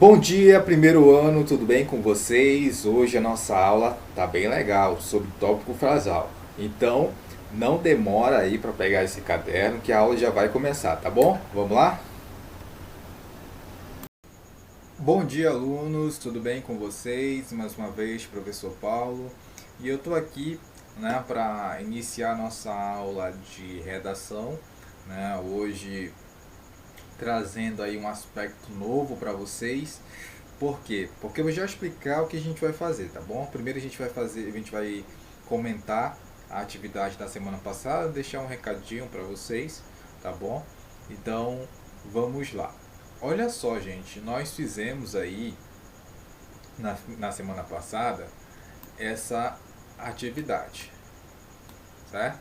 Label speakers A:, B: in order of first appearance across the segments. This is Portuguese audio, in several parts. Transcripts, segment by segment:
A: Bom dia, primeiro ano, tudo bem com vocês? Hoje a nossa aula tá bem legal sobre tópico frasal. Então, não demora aí para pegar esse caderno que a aula já vai começar, tá bom? Vamos lá? Bom dia, alunos, tudo bem com vocês? Mais uma vez, professor Paulo. E eu tô aqui, né, para iniciar nossa aula de redação, né? Hoje trazendo aí um aspecto novo para vocês. Por quê? Porque eu vou já explicar o que a gente vai fazer, tá bom? Primeiro a gente vai comentar a atividade da semana passada, deixar um recadinho para vocês, tá bom? Então, vamos lá. Olha só, gente, nós fizemos aí na semana passada essa atividade, certo?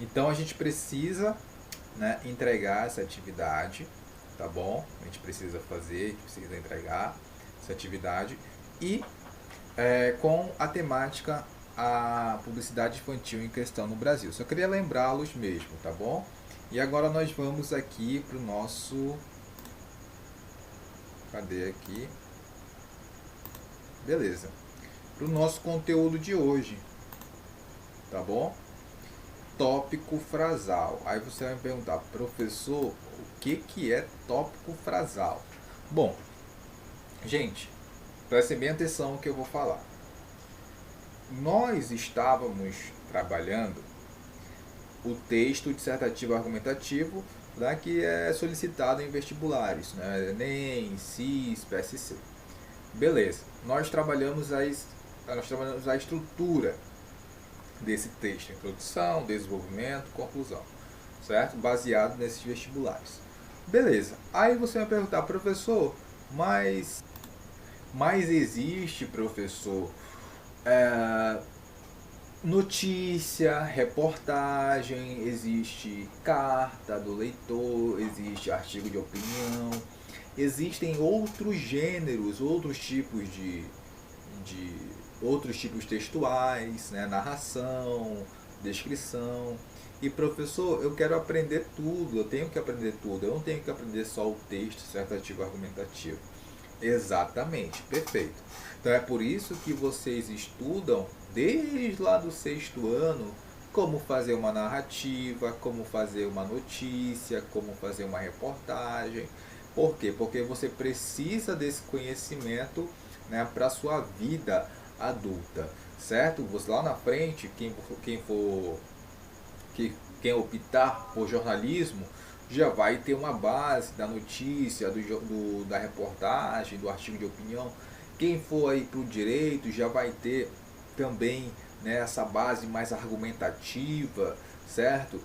A: Então a gente precisa, né, entregar essa atividade, tá bom? A gente precisa fazer, a gente precisa entregar essa atividade e com a temática a publicidade infantil em questão no Brasil. Só queria lembrá-los mesmo, tá bom? E agora nós vamos aqui para o nosso... Cadê aqui? Beleza. Para o nosso conteúdo de hoje, tá bom? Tópico frasal. Aí você vai me perguntar, professor, o que é tópico frasal? Bom, gente, prestem bem atenção no que eu vou falar. Nós estávamos trabalhando o texto dissertativo argumentativo, né, que é solicitado em vestibulares, né, Enem, CIS, PSC. Beleza, nós trabalhamos a estrutura desse texto, introdução, desenvolvimento, conclusão, certo? Baseado nesses vestibulares. Beleza, aí você vai perguntar, professor, mas existe, professor, é, notícia, reportagem, existe carta do leitor, existe artigo de opinião, existem outros gêneros, de outros tipos textuais, né? Narração, descrição. E professor, eu quero aprender tudo, eu tenho que aprender tudo, eu não tenho que aprender só o texto dissertativo argumentativo. Exatamente, perfeito. Então é por isso que vocês estudam desde lá do sexto ano como fazer uma narrativa, como fazer uma notícia, como fazer uma reportagem. Por quê? Porque você precisa desse conhecimento, né, para a sua vida adulta, certo? Você lá na frente, quem for que quem optar por jornalismo já vai ter uma base da notícia, da reportagem, do artigo de opinião. Quem for aí para o direito já vai ter também, né, essa base mais argumentativa, certo?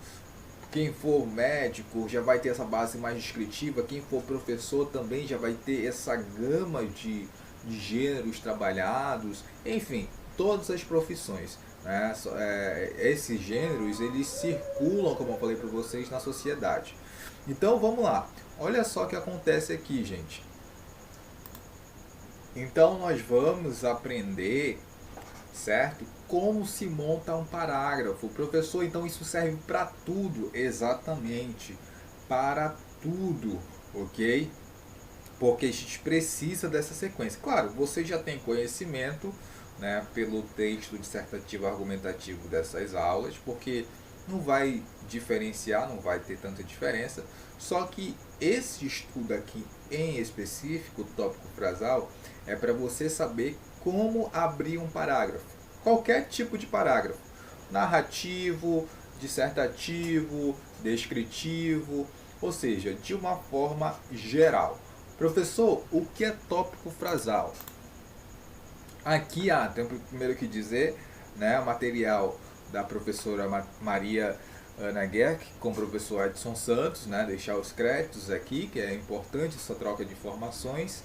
A: Quem for médico já vai ter essa base mais descritiva. Quem for professor também já vai ter essa gama de gêneros trabalhados. Enfim, todas as profissões, né? Esses gêneros eles circulam, como eu falei para vocês, na sociedade. Então vamos lá. Olha só o que acontece aqui, gente. Então nós vamos aprender, certo? Como se monta um parágrafo. Professor, então isso serve para tudo? Exatamente, para tudo, ok? Porque a gente precisa dessa sequência. Claro, você já tem conhecimento, né, pelo texto dissertativo argumentativo dessas aulas, porque não vai diferenciar, não vai ter tanta diferença. Só que esse estudo aqui em específico, o tópico frasal, é para você saber como abrir um parágrafo. Qualquer tipo de parágrafo. Narrativo, dissertativo, descritivo, ou seja, de uma forma geral. Professor, o que é tópico frasal? Aqui tem primeiro que dizer, né, material da professora Maria Ana Guerck com o professor Edson Santos, né, deixar os créditos aqui, que é importante essa troca de informações.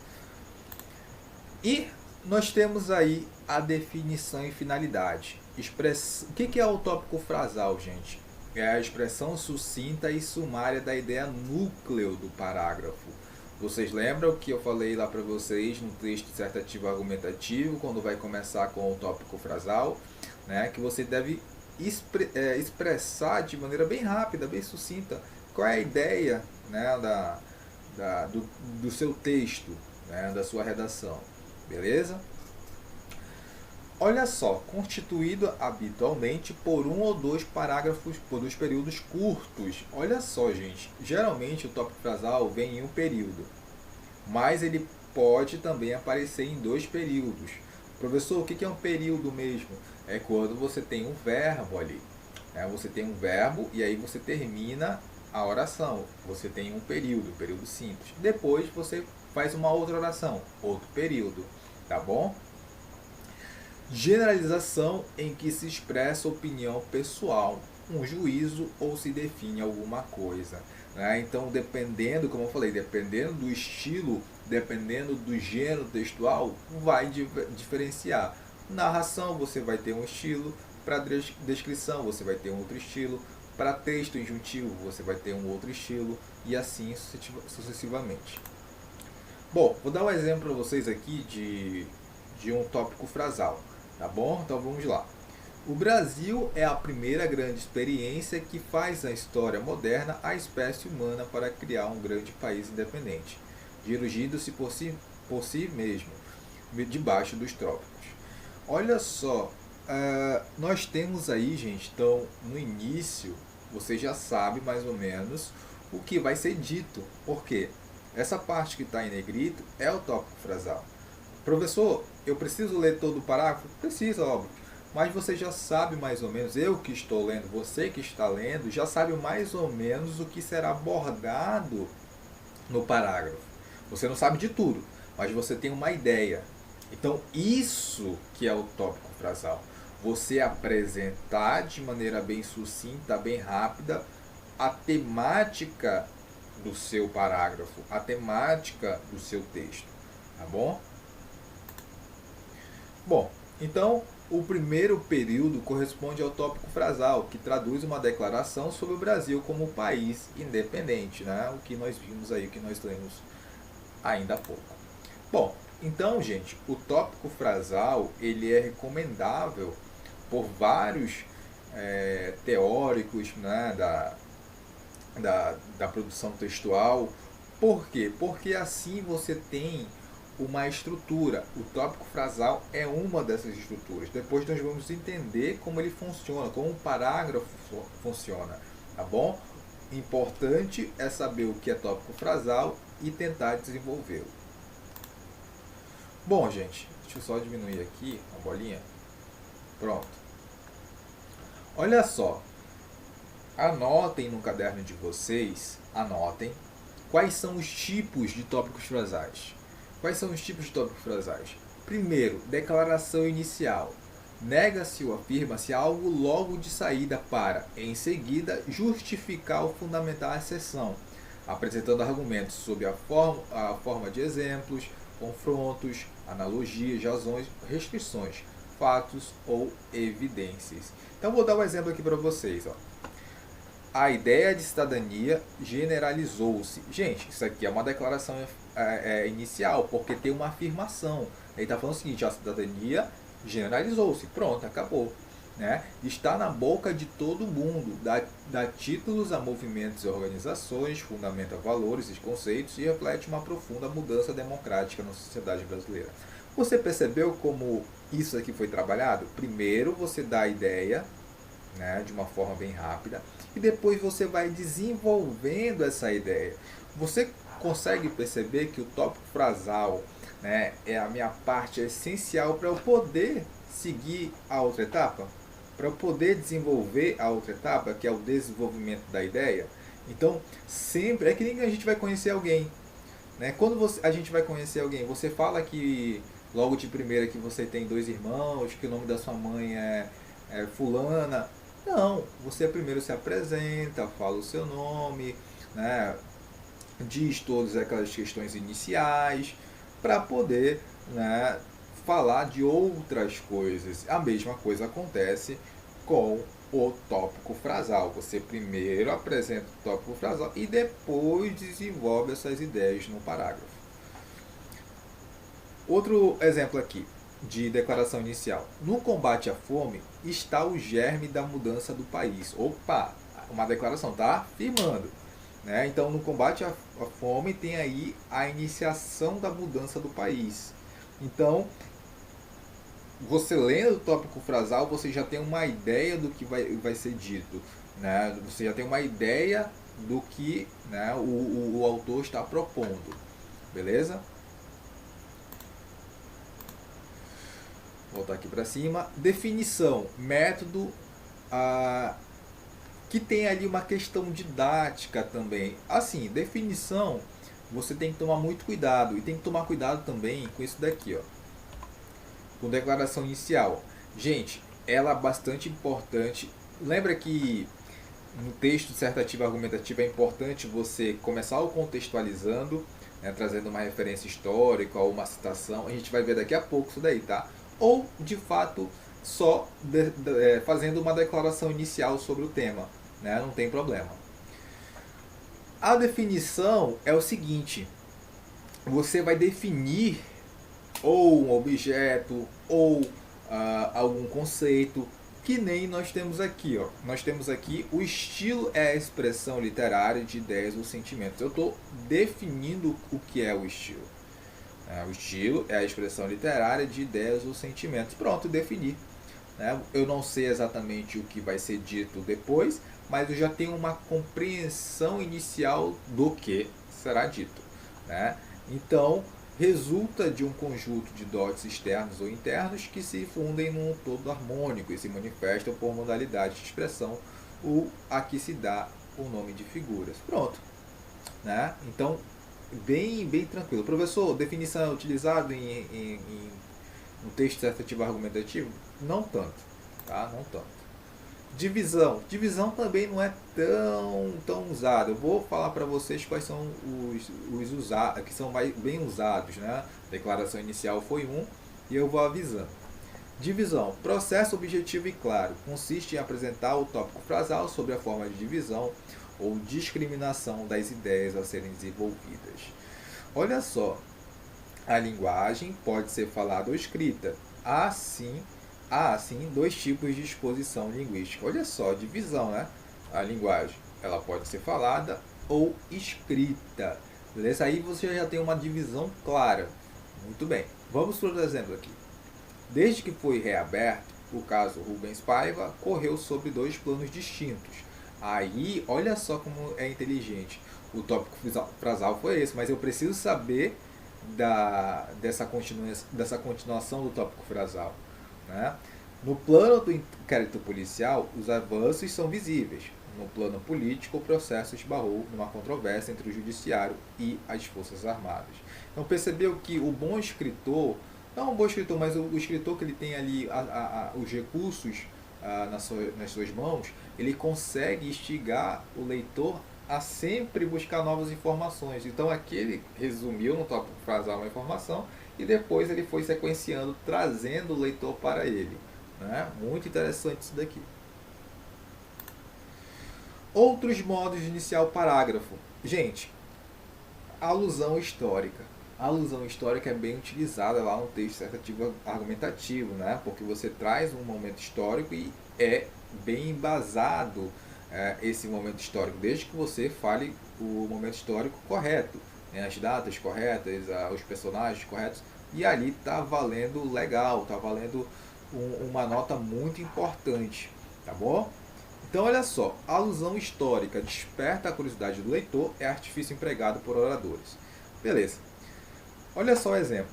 A: E nós temos aí a definição e finalidade. O que é o tópico frasal, gente? É a expressão sucinta e sumária da ideia núcleo do parágrafo. Vocês lembram que eu falei lá para vocês no texto dissertativo argumentativo, quando vai começar com o tópico frasal, né, que você deve expressar de maneira bem rápida, bem sucinta, qual é a ideia, né, do seu texto. né, da sua redação. Beleza? Olha só, constituído habitualmente por um ou dois parágrafos, por dois períodos curtos. Olha só, gente, geralmente o tópico frasal vem em um período, mas ele pode também aparecer em dois períodos. Professor, o que é um período mesmo? É quando você tem um verbo ali, né? Você tem um verbo e aí você termina a oração. Você tem um período simples. Depois você faz uma outra oração, outro período, tá bom? Generalização em que se expressa opinião pessoal, um juízo ou se define alguma coisa, né? Então, dependendo, como eu falei, dependendo do estilo, dependendo do gênero textual, vai diferenciar. Narração, você vai ter um estilo, para descrição, você vai ter um outro estilo, para texto injuntivo, você vai ter um outro estilo, e assim sucessivamente. Bom, vou dar um exemplo para vocês aqui de um tópico frasal. Tá bom? Então vamos lá. O Brasil é a primeira grande experiência que faz na história moderna a espécie humana para criar um grande país independente, dirigindo-se por si mesmo, debaixo dos trópicos. Olha só, nós temos aí, gente, então no início, você já sabe mais ou menos o que vai ser dito. Por quê? Essa parte que está em negrito é o tópico frasal. Professor, eu preciso ler todo o parágrafo? Precisa, óbvio. Mas você já sabe mais ou menos, eu que estou lendo, você que está lendo, já sabe mais ou menos o que será abordado no parágrafo. Você não sabe de tudo, mas você tem uma ideia. Então, isso que é o tópico frasal. Você apresentar de maneira bem sucinta, bem rápida, a temática do seu parágrafo, a temática do seu texto. Tá bom? Bom, então o primeiro período corresponde ao tópico frasal, que traduz uma declaração sobre o Brasil como país independente, né? O que nós vimos aí, o que nós lemos ainda há pouco. Bom, então, gente, o tópico frasal ele é recomendável por vários teóricos, né, da produção textual. Por quê? Porque assim você tem uma estrutura. O tópico frasal é uma dessas estruturas. Depois nós vamos entender como ele funciona, como um parágrafo funciona, tá bom? Importante é saber o que é tópico frasal e tentar desenvolvê-lo. Bom, gente, deixa eu só diminuir aqui a bolinha. Pronto. Olha só. Anotem no caderno de vocês, anotem quais são os tipos de tópicos frasais. Quais são os tipos de tópicos frasais? Primeiro, declaração inicial. Nega-se ou afirma-se algo logo de saída para, em seguida, justificar ou fundamentar a asserção, apresentando argumentos sobre a forma de exemplos, confrontos, analogias, razões, restrições, fatos ou evidências. Então vou dar um exemplo aqui para vocês. Ó. A ideia de cidadania generalizou-se. Gente, isso aqui é uma declaração inicial, porque tem uma afirmação. Ele está falando o seguinte, a cidadania generalizou-se. Pronto, acabou. Né? Está na boca de todo mundo, dá títulos a movimentos e organizações, fundamenta valores e conceitos e reflete uma profunda mudança democrática na sociedade brasileira. Você percebeu como isso aqui foi trabalhado? Primeiro você dá a ideia, né, de uma forma bem rápida, e depois você vai desenvolvendo essa ideia. Você consegue perceber que o tópico frasal, né, é a minha parte essencial para eu poder seguir a outra etapa? Para eu poder desenvolver a outra etapa, que é o desenvolvimento da ideia? Então, sempre, é que nem a gente vai conhecer alguém. Né? Quando a gente vai conhecer alguém, você fala que, logo de primeira, que você tem 2 irmãos, que o nome da sua mãe é fulana. Não, você primeiro se apresenta, fala o seu nome, né, diz todas aquelas questões iniciais, para poder, né, falar de outras coisas. A mesma coisa acontece com o tópico frasal. Você primeiro apresenta o tópico frasal e depois desenvolve essas ideias no parágrafo. Outro exemplo aqui de declaração inicial. No combate à fome está o germe da mudança do país. Opa, uma declaração, tá afirmando. né? Então, no combate à fome tem aí a iniciação da mudança do país. Então, você lendo o tópico frasal, você já tem uma ideia do que vai ser dito, né? Você já tem uma ideia do que, né, o autor está propondo, beleza? Voltar aqui para cima. Definição, método, a, que tem ali uma questão didática também. Assim, definição, você tem que tomar muito cuidado. E tem que tomar cuidado também com isso daqui, ó. Com declaração inicial. Gente, ela é bastante importante. Lembra que no texto dissertativo argumentativo é importante você começar o contextualizando, né, trazendo uma referência histórica ou uma citação. A gente vai ver daqui a pouco isso daí, tá? Ou, de fato, só fazendo uma declaração inicial sobre o tema, né? Não tem problema. A definição é o seguinte: você vai definir ou um objeto ou algum conceito, que nem nós temos aqui, ó. Nós temos aqui: o estilo é a expressão literária de ideias ou sentimentos. Eu estou definindo o que é o estilo. O estilo é a expressão literária de ideias ou sentimentos. Pronto, defini. Eu não sei exatamente o que vai ser dito depois, mas eu já tenho uma compreensão inicial do que será dito, né? Então, resulta de um conjunto de dotes externos ou internos que se fundem num todo harmônico e se manifestam por modalidade de expressão, o a que se dá o nome de figuras. Pronto, né? Então, bem tranquilo. Professor, definição é utilizada no texto dissertativo argumentativo? Não tanto, tá? Não tanto. Divisão. Divisão também não é tão usada. Eu vou falar para vocês quais são os usados, que são bem usados, né? Declaração inicial foi um e eu vou avisando. Divisão. Processo objetivo e claro. Consiste em apresentar o tópico frasal sobre a forma de divisão ou discriminação das ideias a serem desenvolvidas. Olha só, a linguagem pode ser falada ou escrita. Há assim dois tipos de exposição linguística. Olha só, divisão, né? A linguagem, ela pode ser falada ou escrita. Beleza? Aí você já tem uma divisão clara. Muito bem. Vamos para o exemplo aqui. Desde que foi reaberto, o caso Rubens Paiva correu sobre dois planos distintos. Aí, olha só como é inteligente. O tópico frasal foi esse, mas eu preciso saber dessa continuação do tópico frasal, né? No plano do inquérito policial, os avanços são visíveis. No plano político, o processo esbarrou numa controvérsia entre o judiciário e as Forças Armadas. Então percebeu que o bom escritor, não um bom escritor, mas o escritor que ele tem ali os recursos nas suas mãos, ele consegue instigar o leitor a sempre buscar novas informações. Então aqui ele resumiu no tópico frasal uma informação e depois ele foi sequenciando, trazendo o leitor para ele, né? Muito interessante isso daqui. Outros modos de iniciar o parágrafo. Gente, alusão histórica. A alusão histórica é bem utilizada lá no texto dissertativo argumentativo, né? Porque você traz um momento histórico e é bem embasado esse momento histórico, desde que você fale o momento histórico correto, né? As datas corretas, os personagens corretos, e ali está valendo legal, está valendo uma nota muito importante, tá bom? Então olha só, a alusão histórica desperta a curiosidade do leitor, é artifício empregado por oradores. Beleza. Olha só o exemplo.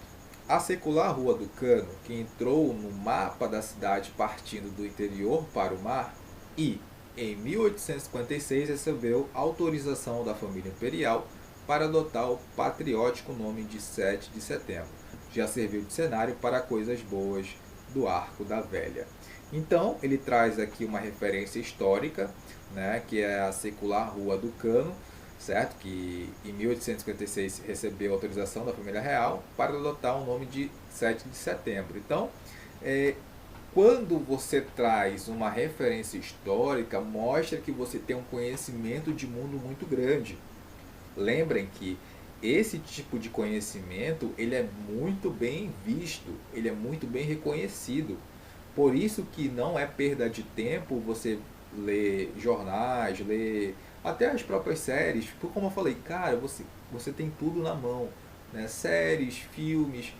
A: A secular Rua do Cano, que entrou no mapa da cidade partindo do interior para o mar e, em 1856, recebeu autorização da família imperial para adotar o patriótico nome de 7 de setembro. Já serviu de cenário para coisas boas do Arco da Velha. Então, ele traz aqui uma referência histórica, né, que é a secular Rua do Cano, certo? Que em 1856 recebeu autorização da família real para adotar o nome de 7 de setembro. Então, quando você traz uma referência histórica, mostra que você tem um conhecimento de mundo muito grande. Lembrem que esse tipo de conhecimento, ele é muito bem visto, ele é muito bem reconhecido. Por isso que não é perda de tempo você ler jornais, ler até as próprias séries, porque como eu falei, cara, você tem tudo na mão, né? Séries, filmes,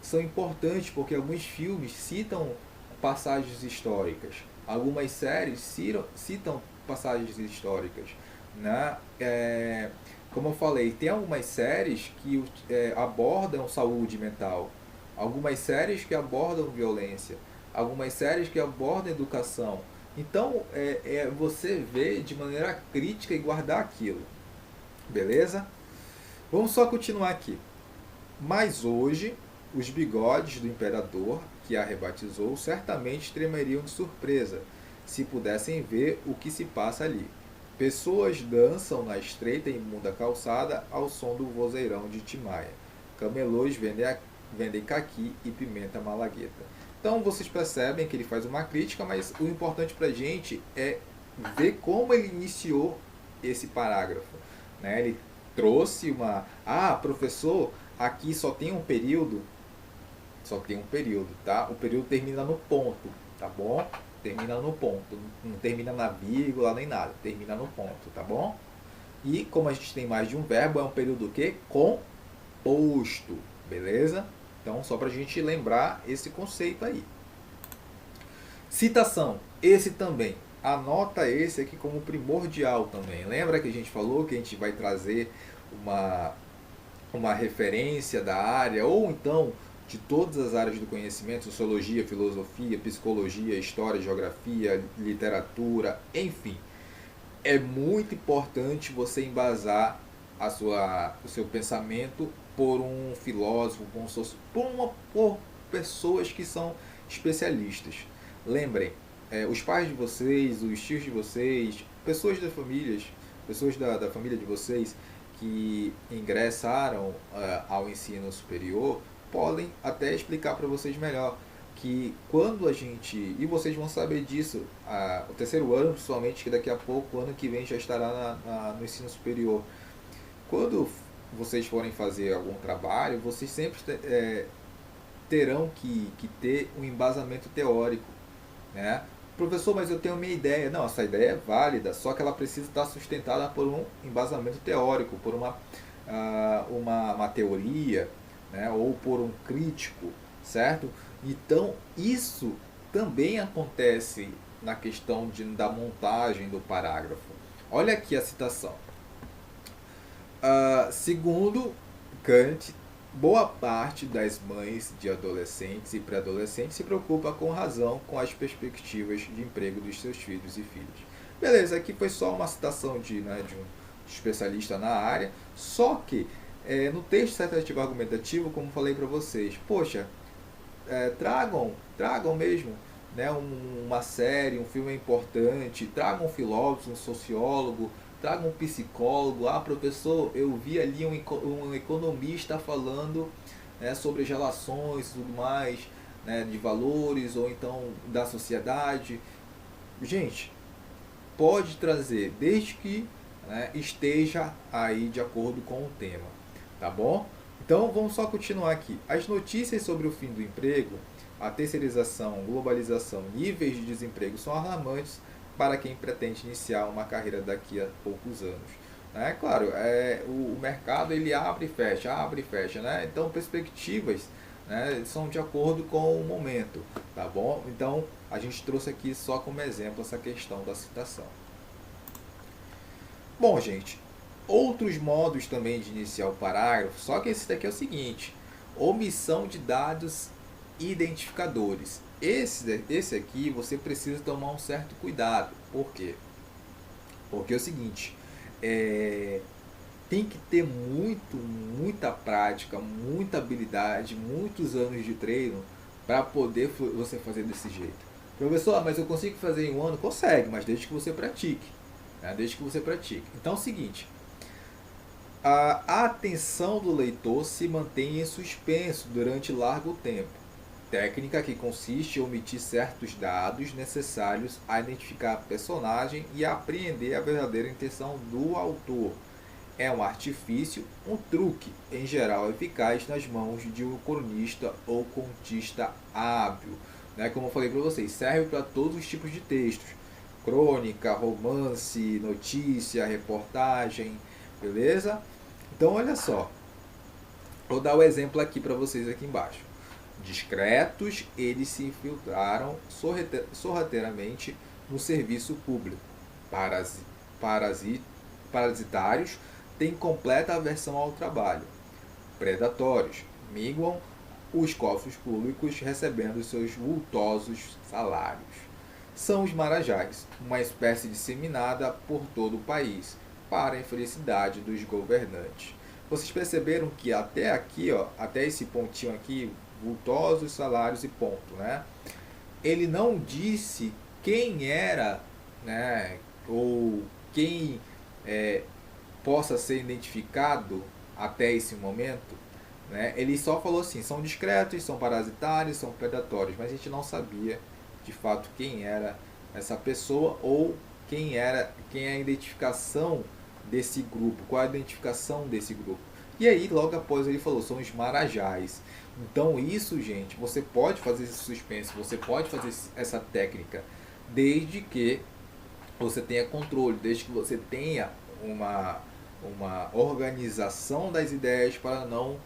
A: são importantes porque alguns filmes citam passagens históricas, algumas séries citam passagens históricas, né? Como eu falei, tem algumas séries que abordam saúde mental, algumas séries que abordam violência, algumas séries que abordam educação. Então, você vê de maneira crítica e guardar aquilo. Beleza? Vamos só continuar aqui. Mas hoje, os bigodes do imperador, que a rebatizou, certamente tremeriam de surpresa se pudessem ver o que se passa ali. Pessoas dançam na estreita e imunda calçada ao som do vozeirão de Timaya. Camelôs vendem caqui e pimenta malagueta. Então vocês percebem que ele faz uma crítica, mas o importante para a gente é ver como ele iniciou esse parágrafo. Né? Ele trouxe uma... Ah, professor, aqui só tem um período, tá? O período termina no ponto, tá bom? Termina no ponto, não termina na vírgula nem nada, termina no ponto, tá bom? E como a gente tem mais de um verbo, é um período o quê? Composto, beleza? Então, só pra gente lembrar esse conceito aí. Citação, esse também. Anota esse aqui como primordial também. Lembra que a gente falou que a gente vai trazer uma referência da área, ou então de todas as áreas do conhecimento, sociologia, filosofia, psicologia, história, geografia, literatura, enfim. É muito importante você embasar o seu pensamento por um filósofo, por pessoas que são especialistas. Lembrem, os pais de vocês, os tios de vocês, pessoas da família de vocês que ingressaram ao ensino superior, podem até explicar para vocês melhor que quando a gente, e vocês vão saber disso, o terceiro ano, principalmente, que daqui a pouco, o ano que vem já estará no ensino superior. Quando vocês forem fazer algum trabalho, vocês sempre terão que ter um embasamento teórico, né? Professor, mas eu tenho minha ideia. Não, essa ideia é válida, só que ela precisa estar sustentada por um embasamento teórico, por uma teoria, né? Ou por um crítico, certo? Então, isso também acontece na questão da montagem do parágrafo. Olha aqui a citação. Segundo Kant, boa parte das mães de adolescentes e pré-adolescentes se preocupa com razão com as perspectivas de emprego dos seus filhos e filhas. Beleza, aqui foi só uma citação de um especialista na área, só que no texto dissertativo argumentativo, como falei para vocês, poxa, tragam mesmo, né, uma série, um filme importante, tragam um filósofo, um sociólogo, traga um psicólogo. Ah, professor, eu vi ali um economista falando, né, sobre as relações e tudo mais, né, de valores ou então da sociedade. Gente, pode trazer, desde que, né, esteja aí de acordo com o tema, tá bom? Então vamos só continuar aqui. As notícias sobre o fim do emprego, a terceirização, globalização, níveis de desemprego são alarmantes para quem pretende iniciar uma carreira daqui a poucos anos. Né? Claro, o mercado ele abre e fecha, né? Então perspectivas, né, são de acordo com o momento, tá bom? Então a gente trouxe aqui só como exemplo essa questão da citação. Bom, gente, outros modos também de iniciar o parágrafo, só que esse daqui é o seguinte: omissão de dados identificadores. Esse aqui você precisa tomar um certo cuidado. Por quê? Porque é o seguinte, tem que ter muita prática, muita habilidade, muitos anos de treino para poder você fazer desse jeito. Professor, mas eu consigo fazer em um ano? Consegue, mas desde que você pratique. Né? Desde que você pratique. Então é o seguinte, a atenção do leitor se mantém em suspenso durante largo tempo. Técnica que consiste em omitir certos dados necessários a identificar a personagem e a apreender a verdadeira intenção do autor. É um artifício, um truque, em geral eficaz nas mãos de um cronista ou contista hábil. Né? Como eu falei para vocês, serve para todos os tipos de textos. crônica, romance, notícia, reportagem, beleza? Então olha só, vou dar o exemplo aqui para vocês aqui embaixo. Discretos, eles se infiltraram sorrateiramente no serviço público. Parasitários têm completa aversão ao trabalho. Predatórios minguam os cofres públicos recebendo seus vultosos salários. São os marajás, uma espécie disseminada por todo o país, para a infelicidade dos governantes. Vocês perceberam que até aqui, ó, até esse pontinho aqui, vultosos salários e ponto, né? Ele não disse quem era, né, ou quem possa ser identificado até esse momento, né? Ele só falou assim, são discretos, são parasitários, são predatórios, mas a gente não sabia de fato quem era essa pessoa ou quem é a identificação desse grupo, qual a identificação desse grupo. E aí, logo após ele falou, são os marajás. Então isso, gente, você pode fazer esse suspense, você pode fazer essa técnica, desde que você tenha controle, desde que você tenha uma organização das ideias para não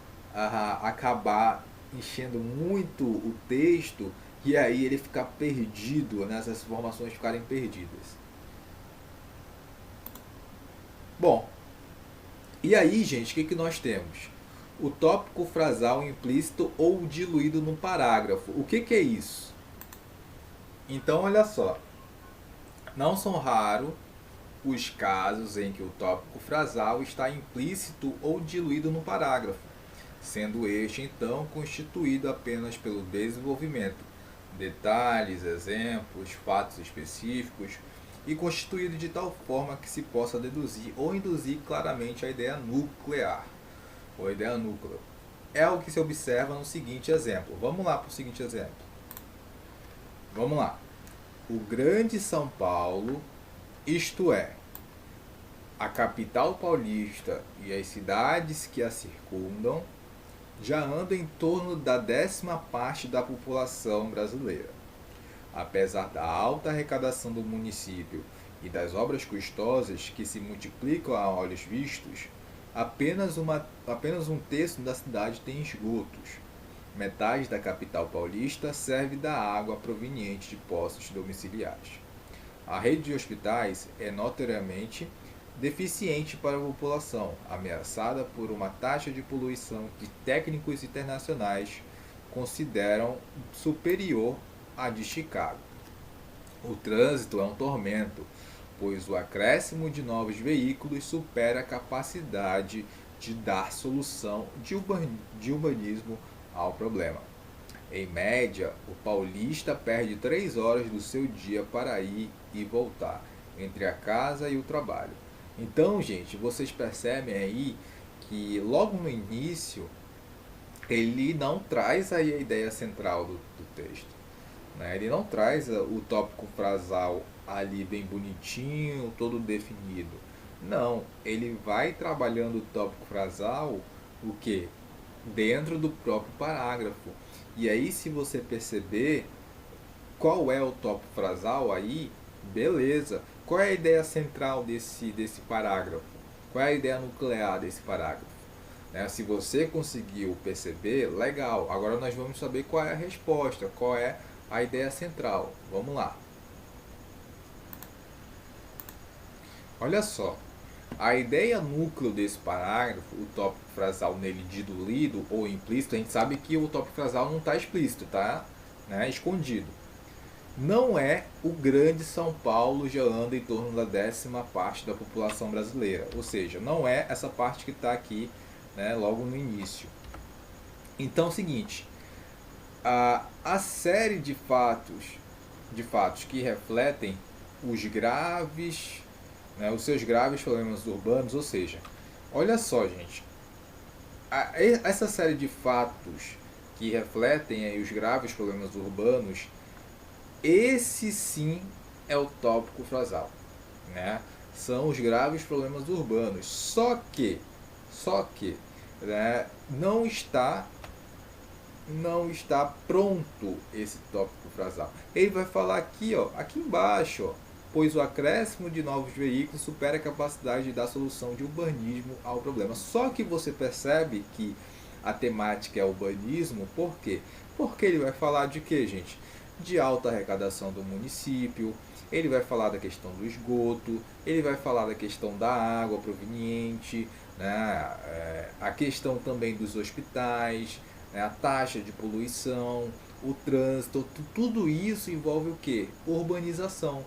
A: acabar enchendo muito o texto e aí ele ficar perdido, né, essas informações ficarem perdidas. Bom, e aí, gente, o que nós temos? O tópico frasal implícito ou diluído no parágrafo. O que é isso? Então, olha só. Não são raros os casos em que o tópico frasal está implícito ou diluído no parágrafo, sendo este, então, constituído apenas pelo desenvolvimento, detalhes, exemplos, fatos específicos, e constituído de tal forma que se possa deduzir ou induzir claramente a ideia nuclear, ou ideia núcleo. É o que se observa no seguinte exemplo. Vamos lá para o seguinte exemplo. Vamos lá. O Grande São Paulo, isto é, a capital paulista e as cidades que a circundam, já andam em torno da 10ª parte da população brasileira. Apesar da alta arrecadação do município e das obras custosas que se multiplicam a olhos vistos, apenas um terço da cidade tem esgotos. Metade da capital paulista serve da água proveniente de poços domiciliares. A rede de hospitais é notoriamente deficiente para a população, ameaçada por uma taxa de poluição que técnicos internacionais consideram superior à de Chicago. O trânsito é um tormento, pois o acréscimo de novos veículos supera a capacidade de dar solução de urbanismo ao problema. Em média, o paulista perde 3 horas do seu dia para ir e voltar, entre a casa e o trabalho. Então, gente, vocês percebem aí que logo no início ele não traz aí a ideia central do texto, né? Ele não traz o tópico frasal ali bem bonitinho, todo definido. Não, ele vai trabalhando o tópico frasal, o que? Dentro do próprio parágrafo. E aí, se você perceber qual é o tópico frasal aí, beleza. Qual é a ideia central desse parágrafo? Qual é a ideia nuclear desse parágrafo? Né? Se você conseguiu perceber, legal. Agora nós vamos saber qual é a resposta, qual é a ideia central. Vamos lá. Olha só. A ideia núcleo desse parágrafo, o tópico frasal nele diluído ou implícito, a gente sabe que o tópico frasal não está explícito, tá? Né? Escondido. Não é o Grande São Paulo já anda em torno da 10ª parte da população brasileira. Ou seja, não é essa parte que está aqui, né, logo no início. Então é o seguinte, a série de fatos que refletem os graves, né, os seus graves problemas urbanos, ou seja, olha só, gente, essa série de fatos que refletem aí os graves problemas urbanos, esse sim é o tópico frasal, né? São os graves problemas urbanos. Só que, né, não está pronto esse tópico frasal. Ele vai falar aqui, ó, aqui embaixo, ó, pois o acréscimo de novos veículos supera a capacidade da solução de urbanismo ao problema. Só que você percebe que a temática é urbanismo, por quê? Porque ele vai falar de quê, gente? De alta arrecadação do município, ele vai falar da questão do esgoto, ele vai falar da questão da água proveniente, né? A questão também dos hospitais, né? A taxa de poluição, o trânsito, tudo isso envolve o quê? Urbanização.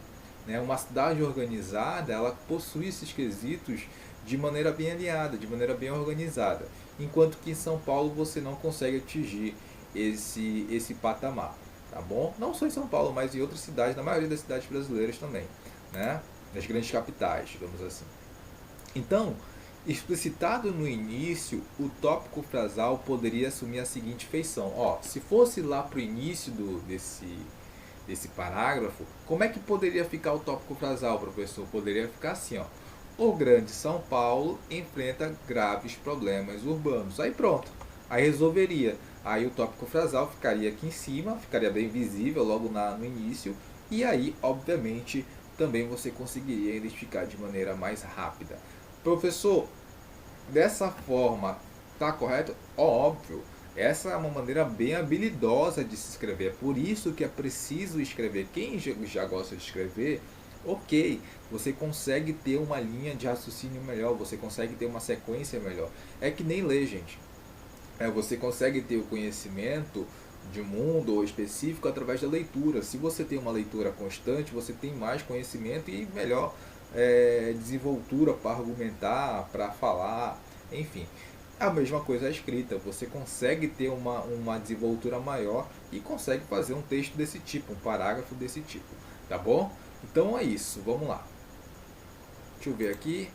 A: Né? Uma cidade organizada, ela possui esses quesitos de maneira bem alinhada, de maneira bem organizada, enquanto que em São Paulo você não consegue atingir esse patamar, tá bom? Não só em São Paulo, mas em outras cidades, na maioria das cidades brasileiras também, né? Nas grandes capitais, digamos assim. Então, explicitado no início, o tópico frasal poderia assumir a seguinte feição. Ó, se fosse lá para o início desse parágrafo, como é que poderia ficar o tópico frasal, professor? Poderia ficar assim, ó. O Grande São Paulo enfrenta graves problemas urbanos. Aí pronto, aí resolveria. Aí o tópico frasal ficaria aqui em cima, ficaria bem visível logo no início, e aí, obviamente, também você conseguiria identificar de maneira mais rápida. Professor, dessa forma, tá correto? Óbvio, essa é uma maneira bem habilidosa de se escrever. É por isso que é preciso escrever. Quem já gosta de escrever, ok, você consegue ter uma linha de raciocínio melhor, você consegue ter uma sequência melhor. É que nem ler, gente. Você consegue ter o conhecimento de mundo ou específico através da leitura. Se você tem uma leitura constante, você tem mais conhecimento e melhor desenvoltura para argumentar, para falar, enfim. A mesma coisa a escrita, você consegue ter uma desenvoltura maior e consegue fazer um texto desse tipo, um parágrafo desse tipo, tá bom? Então é isso, vamos lá. Deixa eu ver aqui.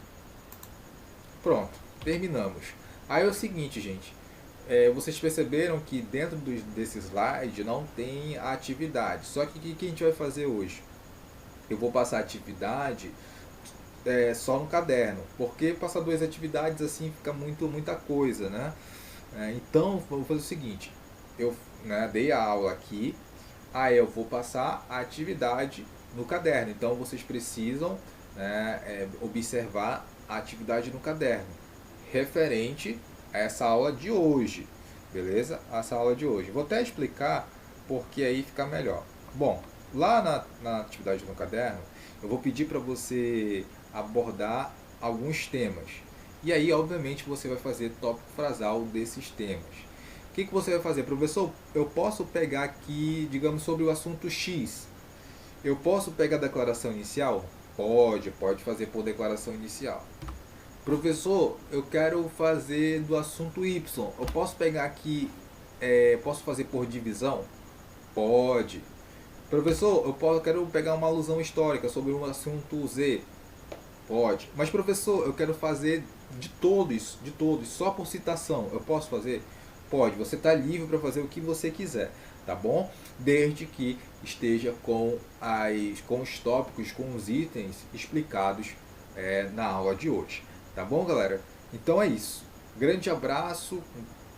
A: Pronto, terminamos. Aí é o seguinte, gente. Vocês perceberam que dentro desse slide não tem a atividade. Só que o que a gente vai fazer hoje? Eu vou passar a atividade só no caderno. Porque passar duas atividades assim fica muita coisa, né? Então, vou fazer o seguinte. Eu dei a aula aqui. Aí eu vou passar a atividade no caderno. Então, vocês precisam observar a atividade no caderno. Referente a essa aula de hoje. Beleza? Essa aula de hoje. Vou até explicar porque aí fica melhor. Bom, lá na atividade no caderno, eu vou pedir para você abordar alguns temas. E aí, obviamente, você vai fazer tópico frasal desses temas. O que você vai fazer? Professor, eu posso pegar aqui, digamos, sobre o assunto X. Eu posso pegar a declaração inicial? Pode fazer por declaração inicial. Professor, eu quero fazer do assunto Y. Eu posso pegar aqui, posso fazer por divisão? Pode. Professor, quero pegar uma alusão histórica sobre um assunto Z. Pode. Mas professor, eu quero fazer de todos, só por citação. Eu posso fazer? Pode. Você está livre para fazer o que você quiser, tá bom? Desde que esteja com os tópicos, com os itens explicados na aula de hoje. Tá bom, galera? Então é isso. Grande abraço.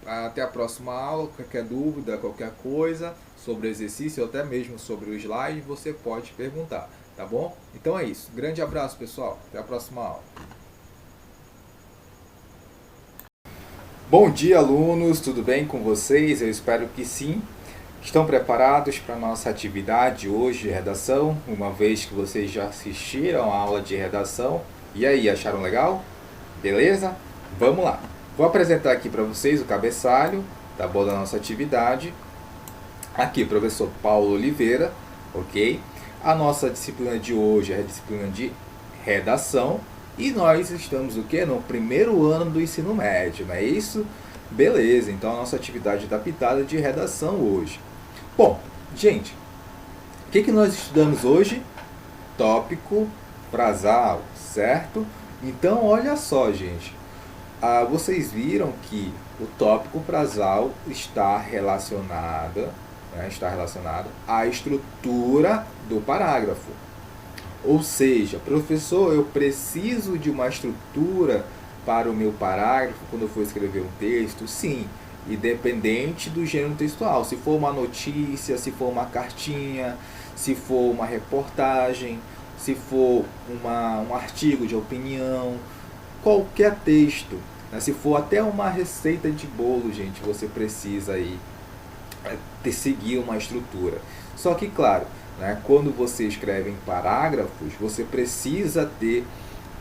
A: Até a próxima aula. Qualquer dúvida, qualquer coisa sobre o exercício ou até mesmo sobre o slide, você pode perguntar. Tá bom? Então é isso. Grande abraço, pessoal. Até a próxima aula. Bom dia, alunos. Tudo bem com vocês? Eu espero que sim. Estão preparados para a nossa atividade hoje de redação? Uma vez que vocês já assistiram a aula de redação. E aí, acharam legal? Beleza? Vamos lá. Vou apresentar aqui para vocês o cabeçalho, tá bom, da nossa atividade. Aqui, professor Paulo Oliveira, ok? A nossa disciplina de hoje é a disciplina de redação. E nós estamos o quê? No primeiro ano do ensino médio, não é isso? Beleza, então a nossa atividade está pintada de redação hoje. Bom, gente, o que nós estudamos hoje? Tópico frasal, certo? Então, olha só, gente. Vocês viram que o tópico frasal está relacionado à estrutura do parágrafo. Ou seja, professor, eu preciso de uma estrutura para o meu parágrafo quando eu for escrever um texto? Sim, independente do gênero textual. Se for uma notícia, se for uma cartinha, se for uma reportagem, se for um artigo de opinião, qualquer texto, né? Se for até uma receita de bolo, gente, você precisa aí seguir uma estrutura. Só que, claro, né, quando você escreve em parágrafos, você precisa ter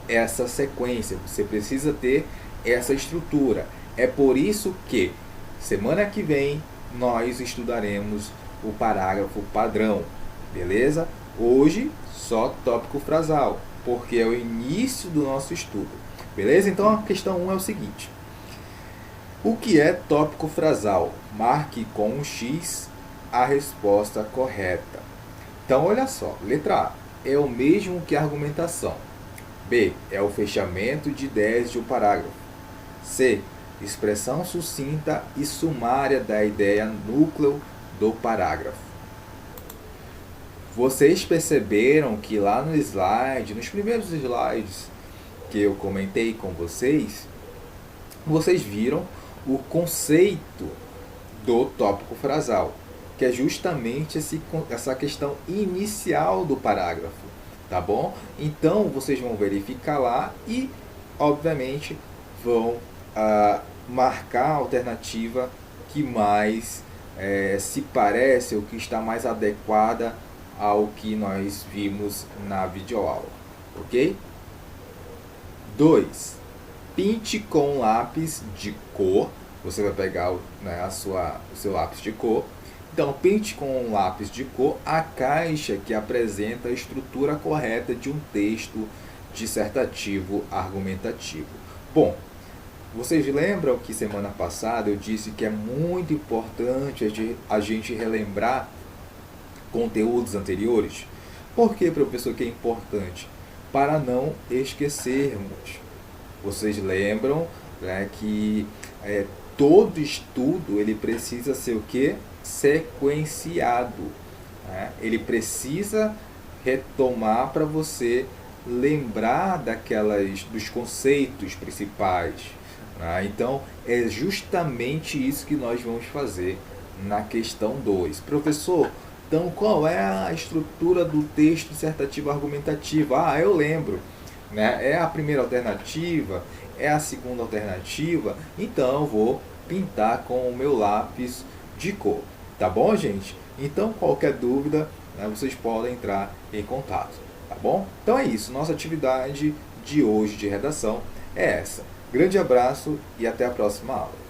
A: essa sequência, você precisa ter essa estrutura. É por isso que semana que vem nós estudaremos o parágrafo padrão, beleza? Hoje só tópico frasal, porque é o início do nosso estudo, beleza? Então a questão 1 é o seguinte: o que é tópico frasal? Marque com um X a resposta correta. Então olha só, letra A é o mesmo que a argumentação. B é o fechamento de ideias de um parágrafo. C, expressão sucinta e sumária da ideia núcleo do parágrafo. Vocês perceberam que lá no slide, nos primeiros slides que eu comentei com vocês, vocês viram o conceito do tópico frasal, que é justamente essa questão inicial do parágrafo, tá bom? Então vocês vão verificar lá e, obviamente, vão marcar a alternativa que mais se parece ou que está mais adequada ao que nós vimos na videoaula, ok? 2. Pinte com lápis de cor. Você vai pegar o seu lápis de cor. Então, pinte com um lápis de cor a caixa que apresenta a estrutura correta de um texto dissertativo argumentativo. Bom, vocês lembram que semana passada eu disse que é muito importante a gente relembrar conteúdos anteriores? Por que, professor, que é importante? Para não esquecermos. Vocês lembram, né, que todo estudo ele precisa ser o quê? Sequenciado. Né? Ele precisa retomar para você lembrar dos conceitos principais. Né? Então, é justamente isso que nós vamos fazer na questão 2. Professor, então qual é a estrutura do texto dissertativo argumentativo? Ah, eu lembro. Né? É a primeira alternativa? É a segunda alternativa? Então eu vou pintar com o meu lápis de cor. Tá bom, gente? Então, qualquer dúvida, né, vocês podem entrar em contato. Tá bom? Então é isso. Nossa atividade de hoje de redação é essa. Grande abraço e até a próxima aula.